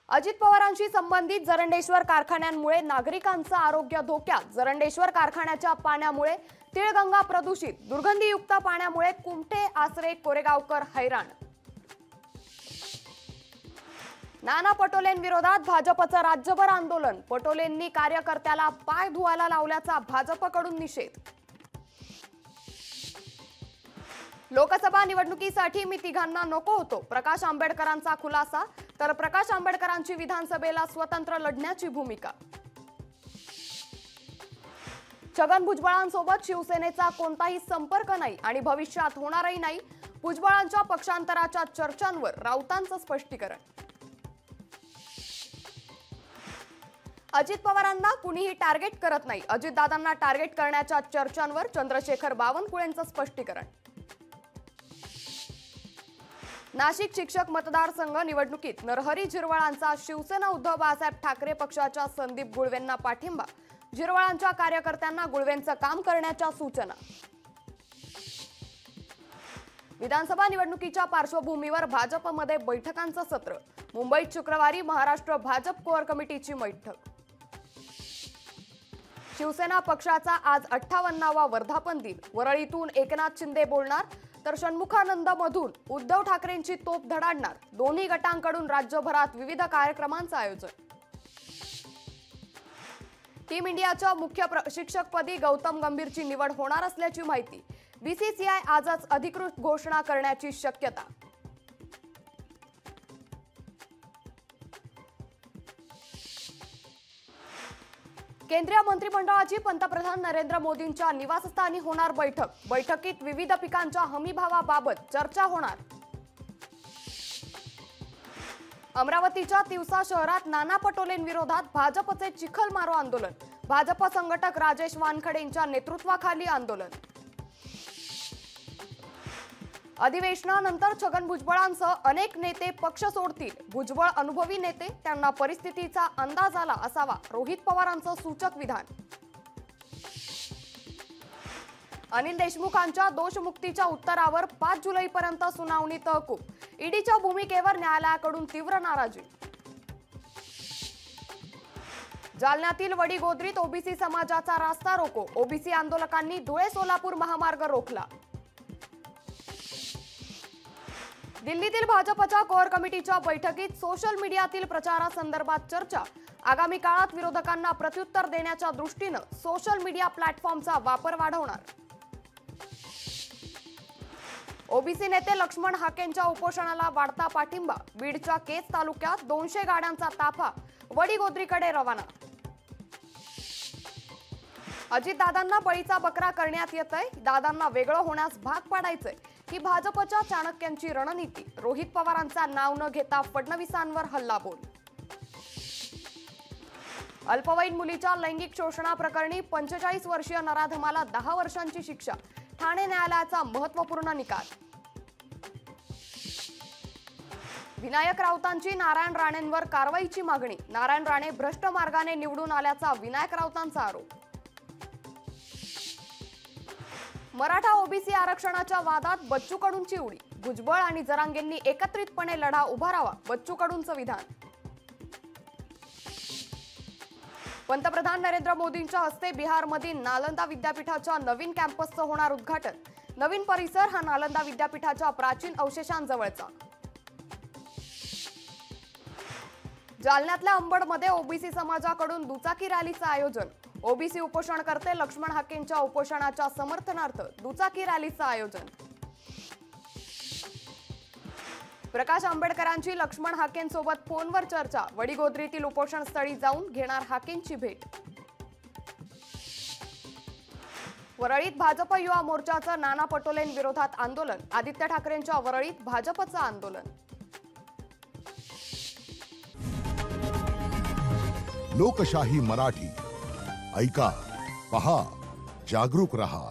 अजित पवारांशी संबंधित जरंडेश्वर कारखान्यांमुळे नागरिकांचं आरोग्य धोक्यात। जरंडेश्वर कारखान्याच्या पाण्यामुळे तिळगंगा प्रदूषित। दुर्गंधीयुक्त पाण्यामुळे कुमठे, आसरे, कोरेगावकर हैराण। नाना पटोलेंविरोधात भाजपचं राज्यभर आंदोलन। पटोलेंनी कार्यकर्त्याला पाय धुवायला लावल्याचा भाजपकडून निषेध। लोकसभा निवडणुकीसाठी मी तिघांना नको होतो, प्रकाश आंबेडकरांचा खुलासा। तर प्रकाश आंबेडकरांची विधानसभेला स्वतंत्र लढण्याची भूमिका। छगन भुजबळांसोबत शिवसेनेचा कोणताही संपर्क नाही आणि भविष्यात होणारही नाही। भुजबळांच्या पक्षांतराच्या चर्चांवर राऊतांचं स्पष्टीकरण। अजित पवारांना कुणीही टार्गेट करत नाही। अजितदादांना टार्गेट करण्याच्या चर्चांवर चंद्रशेखर बावनकुळेंचं स्पष्टीकरण। नाशिक शिक्षक मतदारसंघ निवडणुकीत नरहरी झिरवाळांचा शिवसेना उद्धव बाळासाहेब ठाकरे पक्षाच्या संदीप गुळवेंना पाठिंबा। झिरवाळांच्या कार्यकर्त्यांना गुळवेंचं काम करण्याच्या सूचना। विधानसभा निवडणुकीच्या पार्श्वभूमीवर भाजपमध्ये बैठकांचं सत्र। मुंबईत शुक्रवारी महाराष्ट्र भाजप कोअर कमिटीची बैठक। शिवसेना पक्षाचा आज 58वा वर्धापन दिन। वरळीतून एकनाथ शिंदे बोलणार, तर षण्मुखानंद मधून उद्धव ठाकरेंची तोप धडाडणार। दोन्ही गटांकडून राज्यभरात विविध कार्यक्रमांचं आयोजन। टीम इंडियाच्या मुख्य प्रशिक्षकपदी गौतम गंभीरची निवड होणार असल्याची माहिती। बीसीसीआय आजच अधिकृत घोषणा करण्याची शक्यता। केंद्रीय मंत्रिमंडळाची पंतप्रधान नरेंद्र मोदींच्या निवासस्थानी होणार बैठक। बैठकीत विविध पिकांच्या हमीभावाबाबत चर्चा होणार। अमरावतीच्या तिवसा शहरात नाना पटोलेंविरोधात भाजपचे चिखलमारो आंदोलन। भाजप संघटक राजेश वानखडेंच्या नेतृत्वाखाली आंदोलन। अधिवेशनानंतर छगन भुजबळांसह अनेक नेते पक्ष सोडतील। भुजबळ अनुभवी नेते, त्यांना परिस्थितीचा अंदाज आला असावा, रोहित पवारांचं सूचक विधान। अनिल देशमुखांच्या दोषमुक्तीच्या उत्तरावर 5 जुलैपर्यंत सुनावणी तहकूब। ईडीच्या भूमिकेवर न्यायालयाकडून तीव्र नाराजी। जालन्यातील वडीगोद्रीत ओबीसी समाजाचा रास्ता रोको। ओबीसी आंदोलकांनी धुळे सोलापूर महामार्ग रोखला। दिल्लीतील भाजपच्या कोअर कमिटीच्या बैठकीत सोशल मीडियातील प्रचारासंदर्भात चर्चा। आगामी काळात विरोधकांना प्रत्युत्तर देण्याच्या दृष्टीने सोशल मीडिया प्लॅटफॉर्मचा वापर वाढवणार। ओबीसी नेते लक्ष्मण हाकेंच्या उपोषणाला वाढता पाठिंबा। बीडच्या केज तालुक्यात 200 गाड्यांचा ताफा वडीगोद्रीकडे रवाना। अजितदादांना बळीचा बकरा करण्यात येतंय। दादांना वेगळं होण्यास भाग पाडायचंय ही भाजपच्या चाणक्यांची रणनीती। रोहित पवारांचा नाव न घेता फडणवीसांवर हल्लाबोल। अल्पवयीन मुलीच्या लैंगिक शोषणाप्रकरणी 45 वर्षीय नराधमाला 10 वर्षांची शिक्षा। ठाणे न्यायालयाचा महत्त्वपूर्ण निकाल। विनायक राऊतांची नारायण राणेंवर कारवाईची मागणी। नारायण राणे भ्रष्ट मार्गाने निवडून आल्याचा विनायक राऊतांचा आरोप। मराठा ओबीसी आरक्षणाच्या वादात बच्चू कडूंची उडी। भुजबळ आणि जरांगेंनी एकत्रितपणे लढा उभारावा, बच्चू कडूंचं विधान। पंतप्रधान नरेंद्र मोदींच्या हस्ते बिहारमधील नालंदा विद्यापीठाच्या नवीन कॅम्पसचं होणार उद्घाटन। नवीन परिसर हा नालंदा विद्यापीठाच्या प्राचीन अवशेषांजवळचा। जालन्यातल्या अंबडमध्ये ओबीसी समाजाकडून दुचाकी रॅलीचं आयोजन। ओबीसी उपोषणकर्ते लक्ष्मण हाकेंच्या उपोषणाच्या समर्थनार्थ दुचाकी रॅलीचं आयोजन। प्रकाश आंबेडकरांची लक्ष्मण हाकेंसोबत फोनवर चर्चा। वडीगोद्रीतील उपोषणस्थळी जाऊन घेणार हाकेंची भेट। वरळीत भाजप युवा मोर्चाचं नाना पटोलेंविरोधात आंदोलन। आदित्य ठाकरेंच्या वरळीत भाजपचं आंदोलन। लोकशाही मराठी ऐका, पहा, जागरूक रहा।